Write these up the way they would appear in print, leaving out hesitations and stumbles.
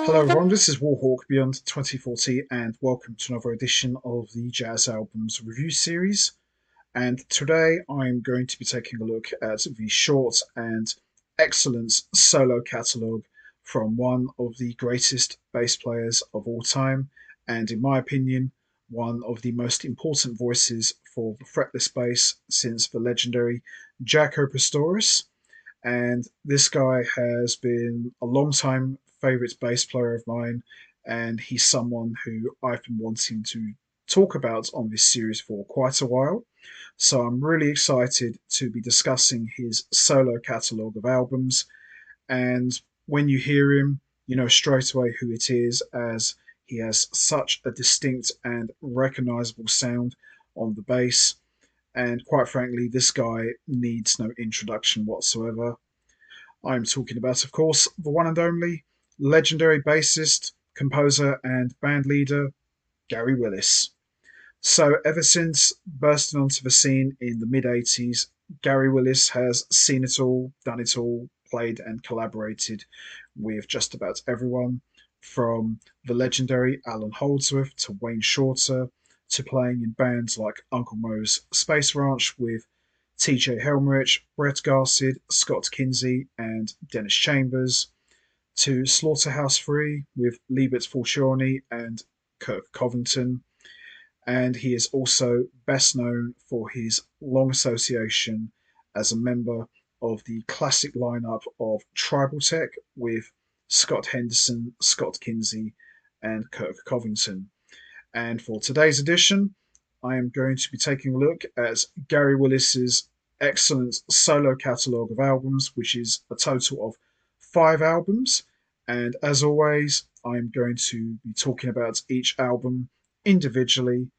Hello everyone, this is Warhawk Beyond 2040 and welcome to another edition of the Jazz Albums Review Series. And today I'm going to be taking a look at the short and excellent solo catalogue from one of the greatest bass players of all time, and in my opinion, one of the most important voices for the fretless bass since the legendary Jaco Pastorius. And this guy has been a long time favourite bass player of mine, and he's someone who I've been wanting to talk about on this series for quite a while. So I'm really excited to be discussing his solo catalogue of albums. And when you hear him, you know straight away who it is, as he has such a distinct and recognisable sound on the bass. And quite frankly, this guy needs no introduction whatsoever. I'm talking about, of course, the one and only legendary bassist, composer, and bandleader, Gary Willis. So, ever since bursting onto the scene in the mid 80s, Gary Willis has seen it all, done it all, played and collaborated with just about everyone, from the legendary Allan Holdsworth to Wayne Shorter, to playing in bands like Uncle Mo's Space Ranch with TJ Helmerich, Brett Garsed, Scott Kinsey, and Dennis Chambers, to Slaughterhouse 3 with Libert Fortuny and Kirk Covington. And he is also best known for his long association as a member of the classic lineup of Tribal Tech with Scott Henderson, Scott Kinsey, and Kirk Covington. And for today's edition, I am going to be taking a look at Gary Willis's excellent solo catalogue of albums, which is a total of 5 albums. And as always, I'm going to be talking about each album individually,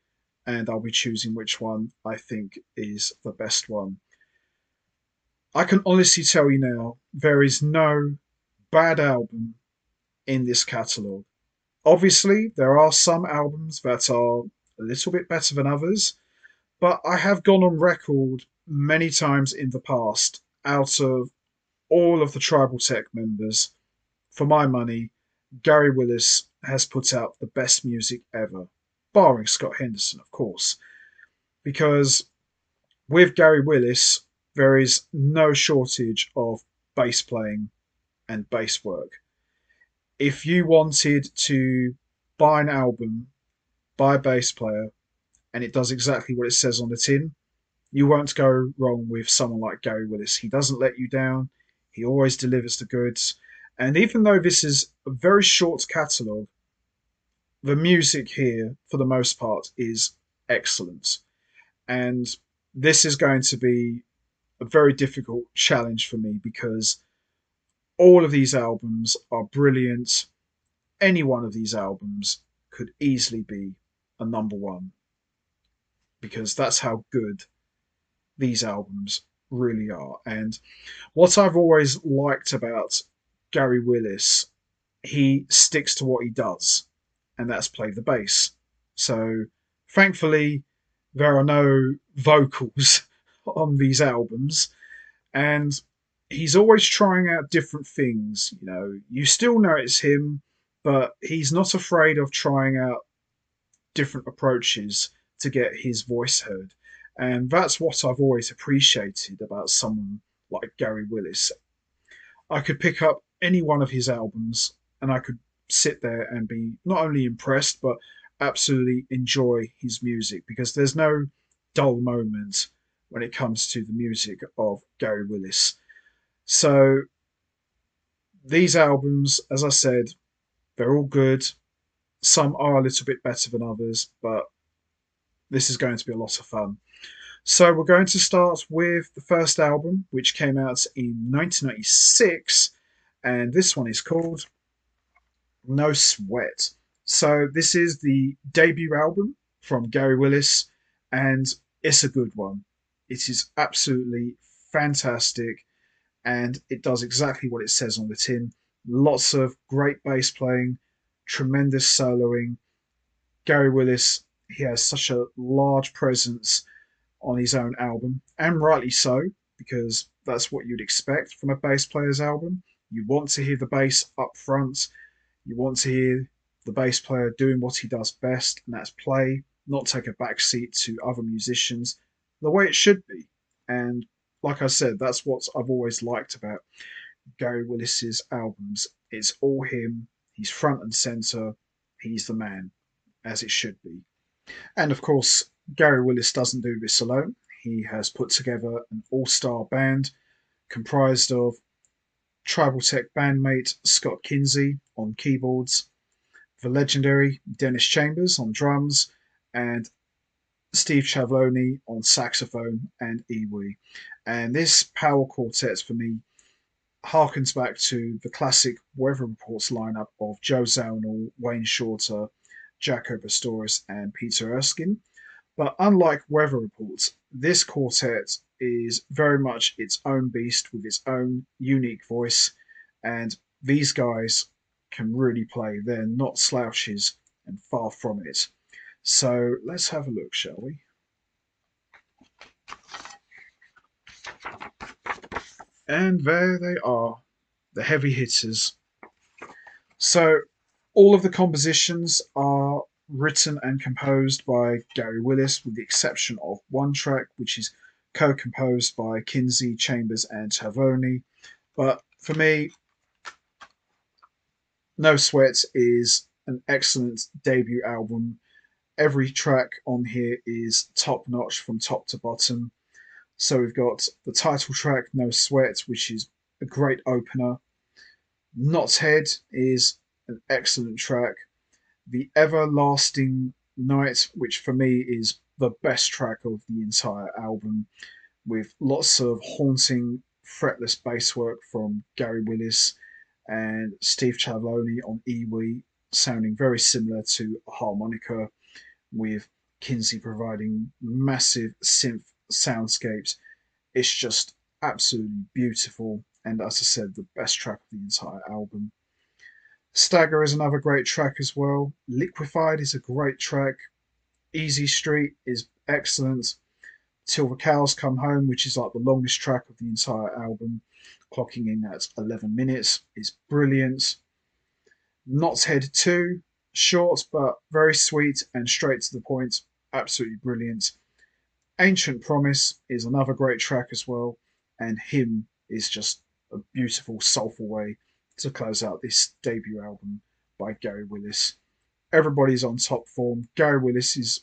and I'll be choosing which one I think is the best one. I can honestly tell you now, there is no bad album in this catalogue. Obviously, there are some albums that are a little bit better than others, but I have gone on record many times in the past, out of all of the Tribal Tech members, for my money, Gary Willis has put out the best music ever, barring Scott Henderson, of course, because with Gary Willis, there is no shortage of bass playing and bass work. If you wanted to buy an album by a bass player and it does exactly what it says on the tin, you won't go wrong with someone like Gary Willis. He doesn't let you down. He always delivers the goods. And even though this is a very short catalogue, the music here, for the most part, is excellent. And this is going to be a very difficult challenge for me because all of these albums are brilliant. Any one of these albums could easily be a number one because that's how good these albums really are. And what I've always liked about Gary Willis, he sticks to what he does, and that's play the bass. So thankfully, there are no vocals on these albums, and he's always trying out different things. You know, you still know it's him, but he's not afraid of trying out different approaches to get his voice heard. And that's what I've always appreciated about someone like Gary Willis. I could pick up any one of his albums and I could sit there and be not only impressed, but absolutely enjoy his music because there's no dull moment when it comes to the music of Gary Willis. So these albums, as I said, they're all good. Some are a little bit better than others, but this is going to be a lot of fun. So we're going to start with the first album, which came out in 1996, and this one is called No Sweat. So this is the debut album from Gary Willis, and it's a good one. It is absolutely fantastic, and it does exactly what it says on the tin. Lots of great bass playing, tremendous soloing. Gary Willis, he has such a large presence on his own album, and rightly so, because that's what you'd expect from a bass player's album. You want to hear the bass up front. You want to hear the bass player doing what he does best, and that's play, not take a back seat to other musicians, the way it should be. And like I said, that's what I've always liked about Gary Willis's albums. It's all him. He's front and center. He's the man, as it should be. And of course, Gary Willis doesn't do this alone. He has put together an all-star band comprised of Tribal Tech bandmate Scott Kinsey on keyboards, the legendary Dennis Chambers on drums, and Steve Chavloni on saxophone and EWI. And this power quartet for me harkens back to the classic Weather Reports lineup of Joe Zawinul, Wayne Shorter, Jaco Pastorius, and Peter Erskine. But unlike Weather Reports, this quartet is very much its own beast with its own unique voice, and these guys can really play. They're not slouches and far from it. So let's have a look, shall we? And there they are, the heavy hitters. So all of the compositions are written and composed by Gary Willis, with the exception of one track, which is co-composed by Kinsey, Chambers, and Chavloni. But for me, No Sweat is an excellent debut album. Every track on here is top notch from top to bottom. So we've got the title track, No Sweat, which is a great opener. Knot's Head is an excellent track. The Everlasting Night, which for me is the best track of the entire album, with lots of haunting fretless bass work from Gary Willis and Steve Chavloni on EWI, sounding very similar to a harmonica, with Kinsey providing massive synth soundscapes. It's just absolutely beautiful, and as I said, the best track of the entire album. Stagger is another great track as well. Liquefied is a great track. Easy Street is excellent. Till the Cows Come Home, which is like the longest track of the entire album, clocking in at 11 minutes, is brilliant. Knot's Head 2, short but very sweet and straight to the point, absolutely brilliant. Ancient Promise is another great track as well, and Hymn is just a beautiful, soulful way to close out this debut album by Gary Willis. Everybody's on top form. Gary Willis's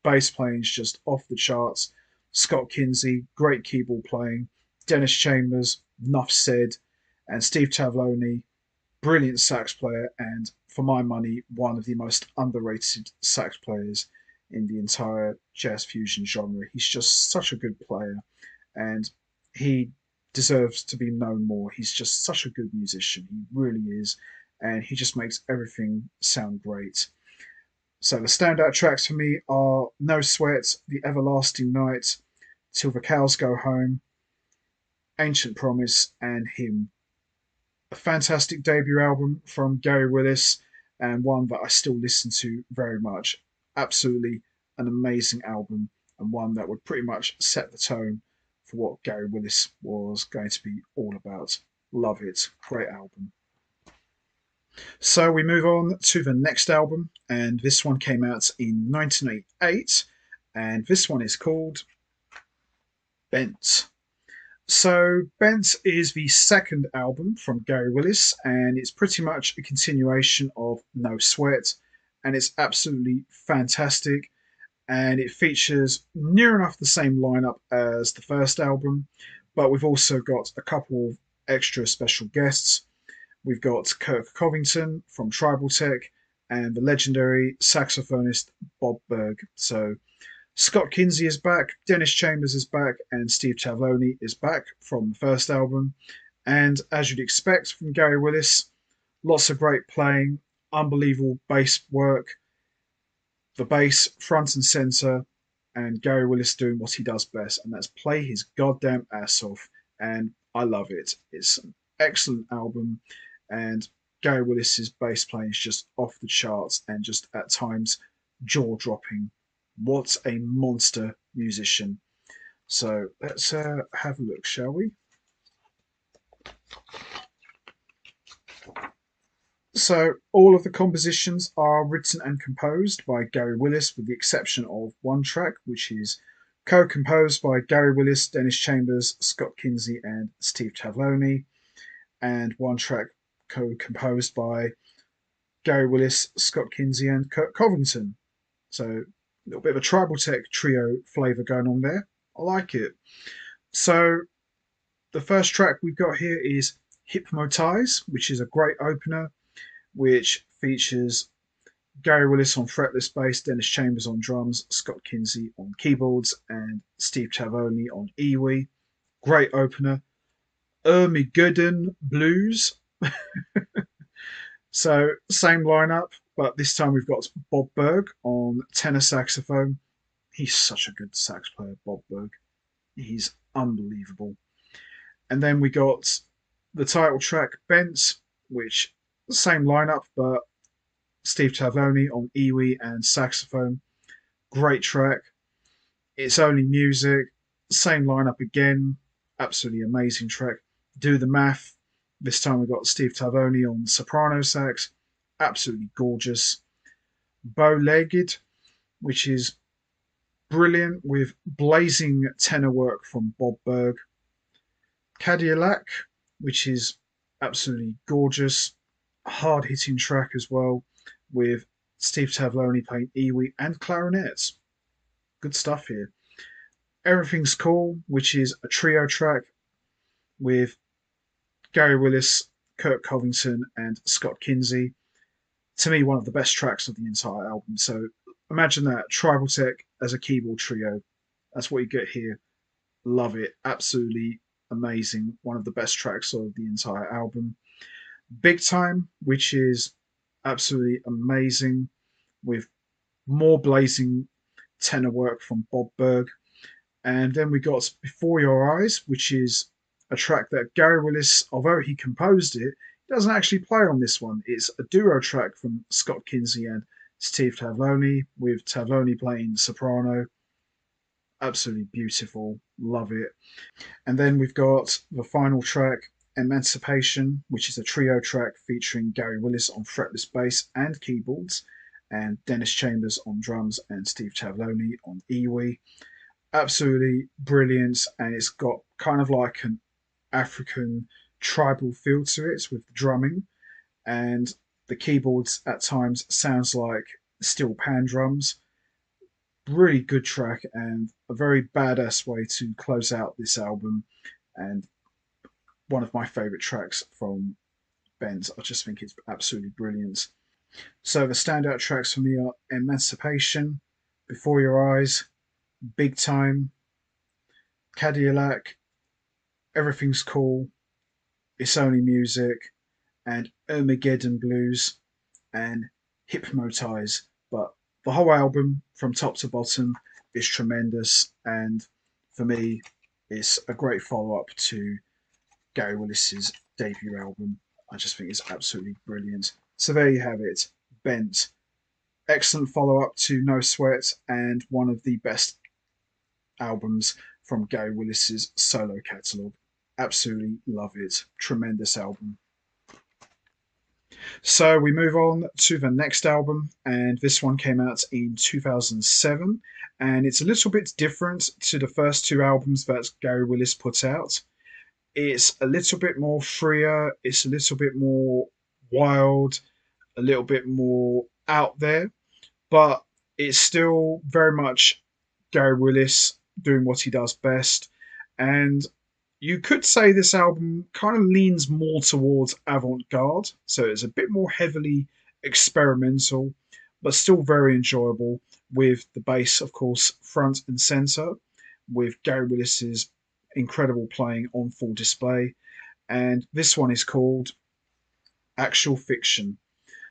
bass playing is just off the charts. Scott Kinsey, great keyboard playing. Dennis Chambers, enough said. And Steve Chavloni, brilliant sax player, and for my money, one of the most underrated sax players in the entire jazz fusion genre. He's just such a good player, and he deserves to be known more. He's just such a good musician. He really is, and he just makes everything sound great. So the standout tracks for me are No Sweat, The Everlasting Night, Till the Cows Go Home, Ancient Promise, and Hymn. A fantastic debut album from Gary Willis, and one that I still listen to very much. Absolutely an amazing album, and one that would pretty much set the tone for what Gary Willis was going to be all about. Love it. Great album. So we move on to the next album, and this one came out in 1988, and this one is called Bent. So Bent is the second album from Gary Willis, and it's pretty much a continuation of No Sweat, and it's absolutely fantastic, and it features near enough the same lineup as the first album, but we've also got a couple of extra special guests. We've got Kirk Covington from Tribal Tech and the legendary saxophonist Bob Berg. So Scott Kinsey is back, Dennis Chambers is back, and Steve Chavloni is back from the first album. And as you'd expect from Gary Willis, lots of great playing, unbelievable bass work, the bass front and center, and Gary Willis doing what he does best, and that's play his goddamn ass off. And I love it. It's an excellent album, and Gary Willis's bass playing is just off the charts and just at times jaw dropping. What a monster musician. So let's have a look, shall we? So all of the compositions are written and composed by Gary Willis, with the exception of one track, which is co-composed by Gary Willis, Dennis Chambers, Scott Kinsey, and Steve Tavolini, and one track co-composed by Gary Willis, Scott Kinsey, and Kirk Covington. So a little bit of a tribal tech trio flavour going on there. I like it. So the first track we've got here is Hypnotize, which is a great opener, which features Gary Willis on fretless bass, Dennis Chambers on drums, Scott Kinsey on keyboards, and Steve Tavolini on EWI. Great opener. Ermigedden Blues. So same lineup, but this time we've got Bob Berg on tenor saxophone. He's such a good sax player, Bob Berg. He's unbelievable. And then we got the title track, Bent, which same lineup, but Steve Tavolini on EWI and saxophone. Great track. It's Only Music. Same lineup again. Absolutely amazing track. Do the Math. This time we've got Steve Tavolini on soprano sax. Absolutely gorgeous. Bow-Legged, which is brilliant with blazing tenor work from Bob Berg. Cadillac, which is absolutely gorgeous. Hard-hitting track as well, with Steve Tavolini playing EWI and clarinets. Good stuff here. Everything's Cool, which is a trio track with Gary Willis, Kirk Covington, and Scott Kinsey. To me, one of the best tracks of the entire album. So imagine that, tribal tech as a keyboard trio. That's what you get here. Love it. Absolutely amazing. One of the best tracks of the entire album. Big Time, which is absolutely amazing, with more blazing tenor work from Bob Berg. And then we got Before Your Eyes, which is a track that Gary Willis, although he composed it, doesn't actually play on this one. It's a duo track from Scott Kinsey and Steve Tavolini, with Tavolini playing soprano. Absolutely beautiful. Love it. And then we've got the final track, Emancipation, which is a trio track featuring Gary Willis on fretless bass and keyboards, and Dennis Chambers on drums and Steve Tavolini on EWI. Absolutely brilliant, and it's got kind of like an African tribal feel to it with the drumming, and the keyboards at times sounds like steel pan drums. Really good track and a very badass way to close out this album, and one of my favourite tracks from Bent. I just think it's absolutely brilliant. So the standout tracks for me are Emancipation, Before Your Eyes, Big Time, Cadillac, Everything's Cool, It's Only Music, and Armageddon Blues, and Hypnotize. But the whole album, from top to bottom, is tremendous, and for me, it's a great follow-up to Gary Willis's debut album. I just think it's absolutely brilliant. So there you have it, Bent. Excellent follow-up to No Sweat, and one of the best albums from Gary Willis's solo catalogue. Absolutely love it. Tremendous album. So we move on to the next album, and this one came out in 2007, and it's a little bit different to the first two albums that Gary Willis put out. It's a little bit more freer, it's a little bit more wild, a little bit more out there, but it's still very much Gary Willis doing what he does best. And you could say this album kind of leans more towards avant-garde, so it's a bit more heavily experimental, but still very enjoyable, with the bass, of course, front and center, with Gary Willis's incredible playing on full display. And this one is called Actual Fiction.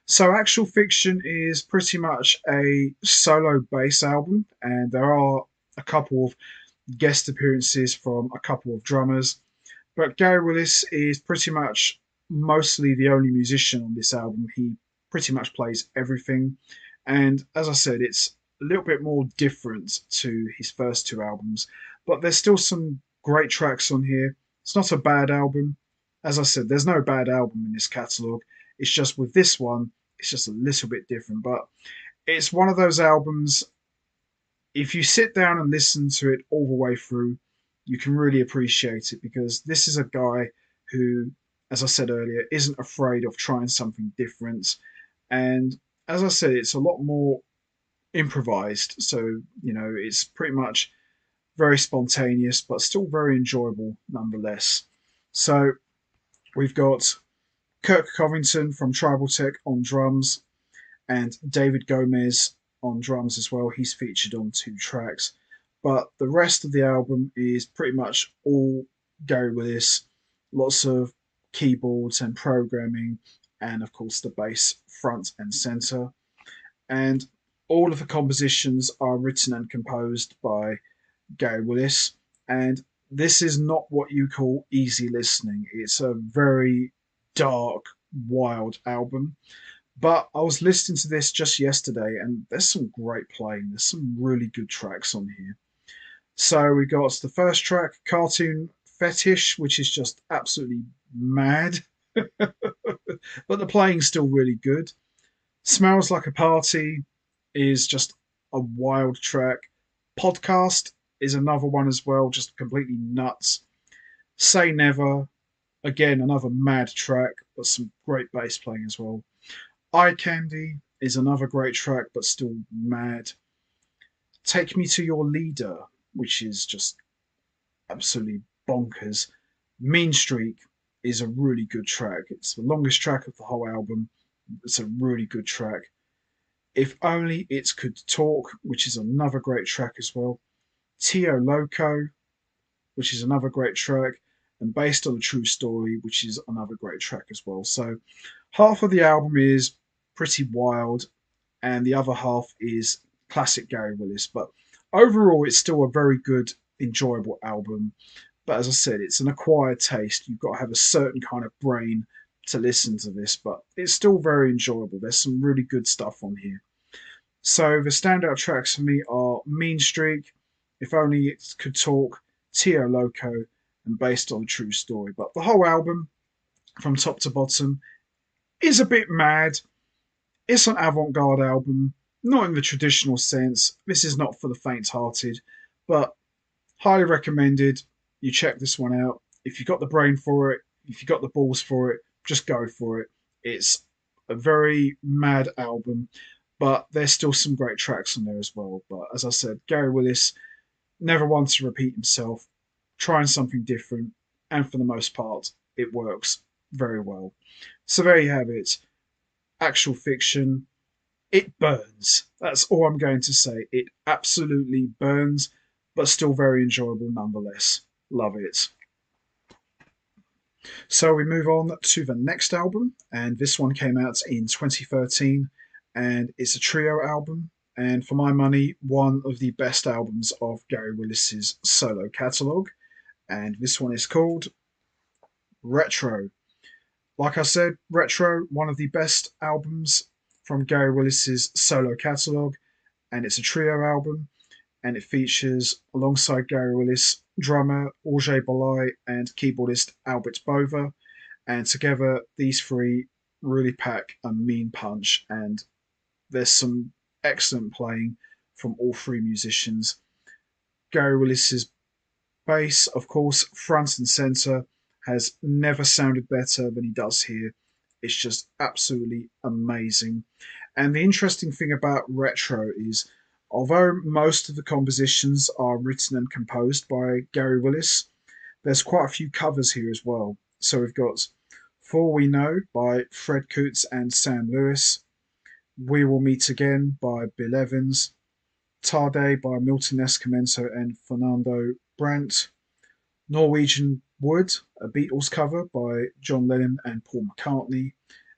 So Actual Fiction is pretty much a solo bass album, and there are a couple of guest appearances from a couple of drummers, but Gary Willis is pretty much mostly the only musician on this album. He pretty much plays everything, and as I said, it's a little bit more different to his first two albums, but there's still some great tracks on here. It's not a bad album. As I said, there's no bad album in this catalogue. It's just with this one, it's just a little bit different. But it's one of those albums, if you sit down and listen to it all the way through, you can really appreciate it because this is a guy who, as I said earlier, isn't afraid of trying something different. And as I said, it's a lot more improvised. So, it's pretty much very spontaneous, but still very enjoyable nonetheless. So, we've got Kirk Covington from Tribal Tech on drums and David Gomez on drums as well. He's featured on 2 tracks. But the rest of the album is pretty much all Gary Willis, lots of keyboards and programming, and of course the bass front and center. And all of the compositions are written and composed by Gary Willis. And this is not what you call easy listening. It's a very dark, wild album. But I was listening to this just yesterday, and there's some great playing. There's some really good tracks on here. So we got the first track, Cartoon Fetish, which is just absolutely mad. But the playing's still really good. Smells Like a Party is just a wild track. Podcast is another one as well, just completely nuts. Say Never, again, another mad track, but some great bass playing as well. Eye Candy is another great track, but still mad. Take Me to Your Leader, which is just absolutely bonkers. Mean Streak is a really good track. It's the longest track of the whole album. It's a really good track. If Only It Could Talk, which is another great track as well. Tio Loco, which is another great track. And Based on a True Story, which is another great track as well. So half of the album is pretty wild, and the other half is classic Gary Willis. But overall, it's still a very good, enjoyable album. But as I said, it's an acquired taste. You've got to have a certain kind of brain to listen to this, but it's still very enjoyable. There's some really good stuff on here. So the standout tracks for me are Mean Streak, If Only It Could Talk, Tio Loco, and Based on a True Story. But the whole album, from top to bottom, is a bit mad. It's an avant-garde album, not in the traditional sense. This is not for the faint-hearted, but highly recommended. You check this one out. If you've got the brain for it, if you've got the balls for it, just go for it. It's a very mad album, but there's still some great tracks on there as well. But as I said, Gary Willis never wants to repeat himself, trying something different, and for the most part, it works very well. So there you have it. Actual Fiction. It burns. That's all I'm going to say. It absolutely burns, but still very enjoyable nonetheless. Love it. So we move on to the next album, and this one came out in 2013, and it's a trio album. And for my money, one of the best albums of Gary Willis's solo catalogue. And this one is called Retro. Like I said, Retro, one of the best albums from Gary Willis's solo catalogue, and it's a trio album, and it features, alongside Gary Willis, drummer Auge Bolai and keyboardist Albert Bova, and together these three really pack a mean punch, and there's some excellent playing from all three musicians. Gary Willis's bass, of course, front and center, has never sounded better than he does here. It's just absolutely amazing. And the interesting thing about Retro is, although most of the compositions are written and composed by Gary Willis, there's quite a few covers here as well. So we've got For We Know by Fred Coots and Sam Lewis, We Will Meet Again by Bill Evans, Tarde by Milton Nascimento and Fernando Brandt, Norwegian Wood, a Beatles cover by John Lennon and Paul McCartney,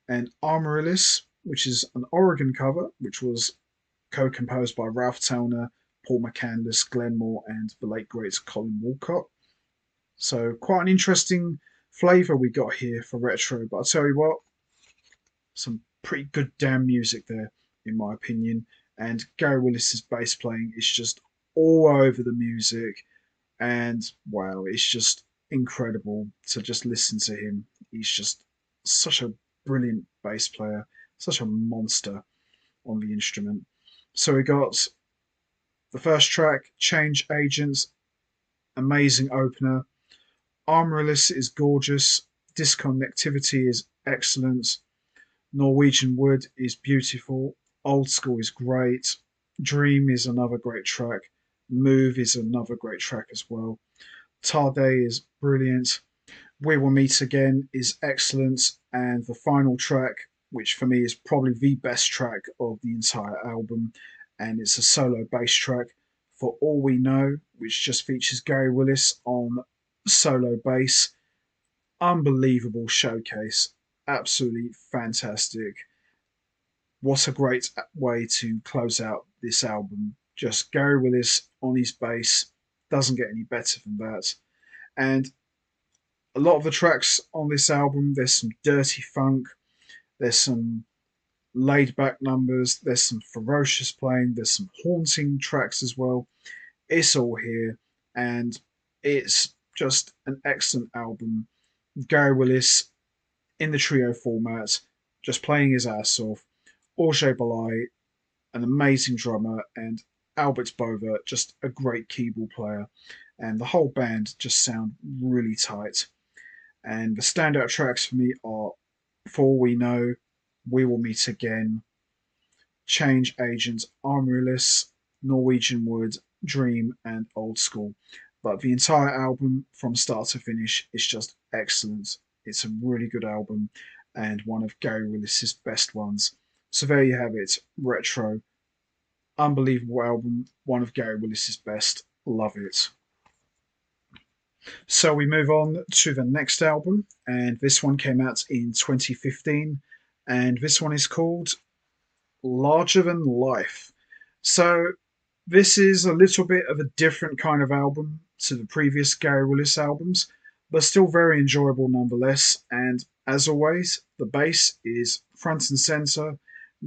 and Amaryllis, which is an Oregon cover, which was co-composed by Ralph Towner, Paul McCandless, Glenn Moore, and the late great Colin Walcott. So quite an interesting flavour we got here for Retro, but I'll tell you what, some pretty good damn music there, in my opinion. And Gary Willis's bass playing is just all over the music. And wow, it's just incredible to just listen to him. He's just such a brilliant bass player, such a monster on the instrument. So we got the first track, Change Agents, amazing opener. Armorless is gorgeous. Disconnectivity is excellent. Norwegian Wood is beautiful. Old School is great. Dream is another great track. Move is another great track as well. Tarday is brilliant. We Will Meet Again is excellent. And the final track, which for me is probably the best track of the entire album, and it's a solo bass track, For All We Know, which just features Gary Willis on solo bass. Unbelievable showcase. Absolutely fantastic. What a great way to close out this album. Just Gary Willis on his bass. Doesn't get any better than that. And a lot of the tracks on this album, there's some dirty funk, there's some laid back numbers, there's some ferocious playing, there's some haunting tracks as well. It's all here, and it's just an excellent album. Gary Willis in the trio format, just playing his ass off. Auger Balai, an amazing drummer, and Albert Bova, just a great keyboard player. And the whole band just sound really tight. And the standout tracks for me are For All We Know, We Will Meet Again, Change Agent, Armorless, Norwegian Wood, Dream, and Old School. But the entire album, from start to finish, is just excellent. It's a really good album and one of Gary Willis's best ones. So there you have it, Retro. Unbelievable album, one of Gary Willis's best. Love it. So we move on to the next album, and this one came out in 2015, and this one is called Larger Than Life. So this is a little bit of a different kind of album to the previous Gary Willis albums, but still very enjoyable nonetheless. And as always, the bass is front and center.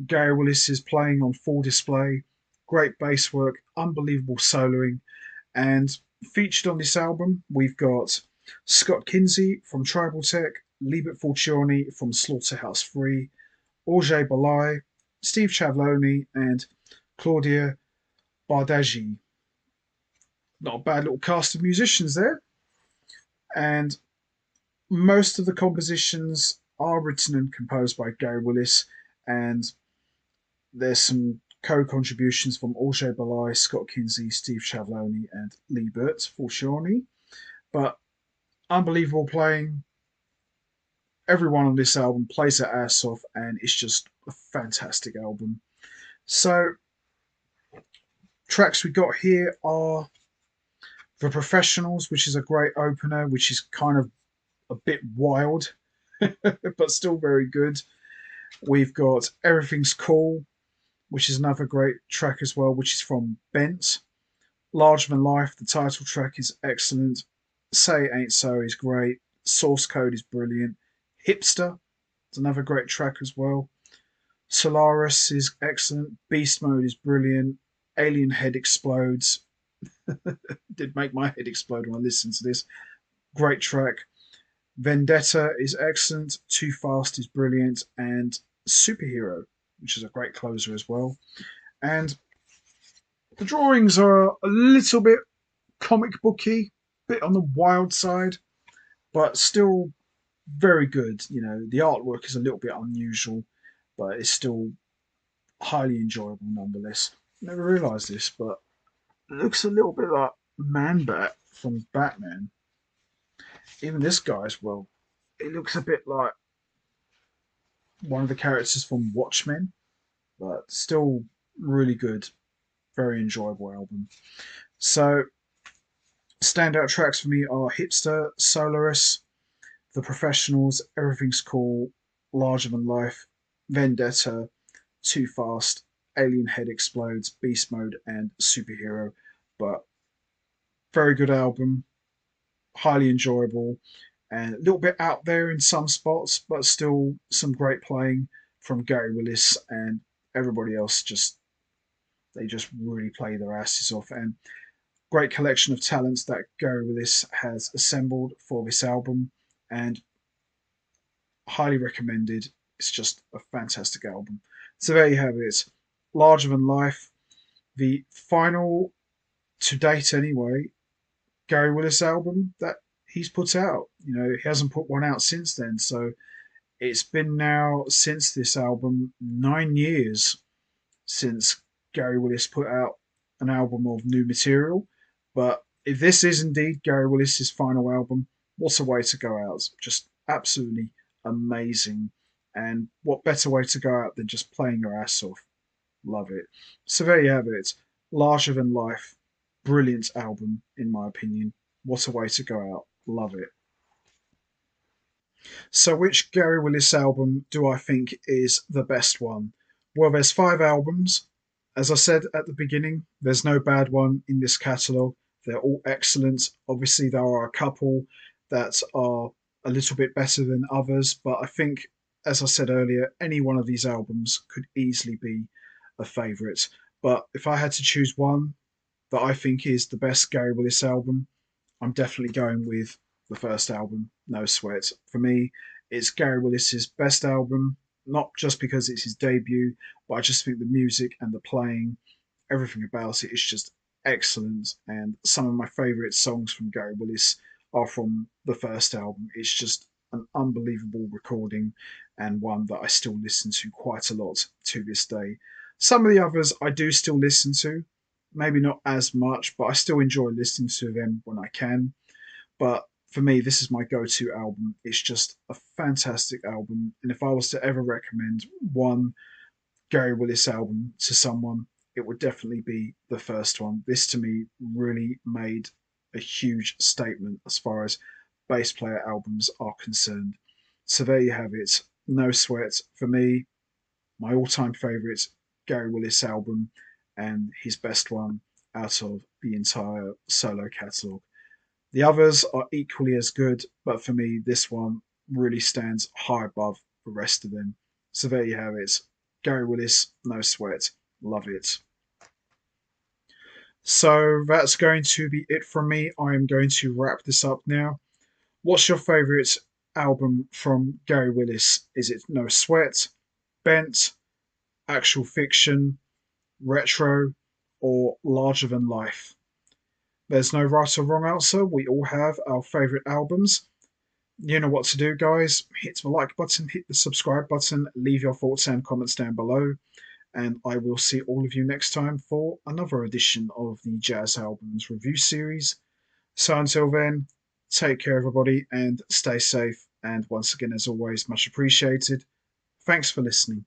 Gary Willis is playing on full display. Great bass work, unbelievable soloing. And featured on this album, we've got Scott Kinsey from Tribal Tech, Libert Fortuny from Slaughterhouse 3, Auger Balai, Steve Chavloni, and Claudia Bardaggi. Not a bad little cast of musicians there. And most of the compositions are written and composed by Gary Willis, and there's some co-contributions from Auger Balai, Scott Kinsey, Steve Chavloni, and Libert Fortuny. But unbelievable playing. Everyone on this album plays their ass off, and it's just a fantastic album. So, tracks we got here are The Professionals, which is a great opener, which is kind of a bit wild, but still very good. We've got Everything's Cool, which is another great track as well, which is from Bent. Larger Than Life, the title track, is excellent. Say It Ain't So is great. Source Code is brilliant. Hipster is another great track as well. Solaris is excellent. Beast Mode is brilliant. Alien Head Explodes. Did make my head explode when I listened to this. Great track. Vendetta is excellent. Too Fast is brilliant. And Superhero, which is a great closer as well. And the drawings are a little bit comic booky, bit on the wild side, but still very good. You know, the artwork is a little bit unusual, but it's still highly enjoyable nonetheless. Never realised this, but it looks a little bit like Man-Bat from Batman. Even this guy as well. It looks a bit like one of the characters from Watchmen, but still really good. Very enjoyable album. So, standout tracks for me are Hipster, Solaris, The Professionals, Everything's Cool, Larger Than Life, Vendetta, Too Fast, Alien Head Explodes, Beast Mode, and Superhero. But very good album, highly enjoyable, and a little bit out there in some spots, but still some great playing from Gary Willis and everybody else. They just really play their asses off, and great collection of talents that Gary Willis has assembled for this album, and highly recommended. It's just a fantastic album. So there you have it. Larger Than Life, the final, to date anyway, Gary Willis album that he's put out. You know, he hasn't put one out since then. So it's been now since this album 9 years since Gary Willis put out an album of new material. But if this is indeed Gary Willis's final album, what a way to go out. Just absolutely amazing. And what better way to go out than just playing your ass off? Love it. So there you have it. Larger Than Life. Brilliant album, in my opinion. What a way to go out. Love it. So, which Gary Willis album do I think is the best one? Well, there's 5 albums. As I said at the beginning, there's no bad one in this catalogue. They're all excellent. Obviously, there are a couple that are a little bit better than others, but I think, as I said earlier, any one of these albums could easily be a favourite. But if I had to choose one that I think is the best Gary Willis album, I'm definitely going with the first album, No Sweat. For me, it's Gary Willis's best album, not just because it's his debut, but I just think the music and the playing, everything about it is just excellent. And some of my favourite songs from Gary Willis are from the first album. It's just an unbelievable recording and one that I still listen to quite a lot to this day. Some of the others I do still listen to, maybe not as much, but I still enjoy listening to them when I can. But for me, this is my go-to album. It's just a fantastic album. And if I was to ever recommend one Gary Willis album to someone, it would definitely be the first one. This to me really made a huge statement as far as bass player albums are concerned. So there you have it. No Sweat for me, my all-time favourite Gary Willis album and his best one out of the entire solo catalogue. The others are equally as good, but for me, this one really stands high above the rest of them. So there you have it. Gary Willis, No Sweat. Love it. So that's going to be it from me. I am going to wrap this up now. What's your favourite album from Gary Willis? Is it No Sweat, Bent, Actual Fiction, Retro, or Larger Than Life? There's no right or wrong answer. We all have our favourite albums. You know what to do, guys. Hit the like button, hit the subscribe button, leave your thoughts and comments down below. And I will see all of you next time for another edition of the Jazz Albums Review Series. So until then, take care, everybody, and stay safe. And once again, as always, much appreciated. Thanks for listening.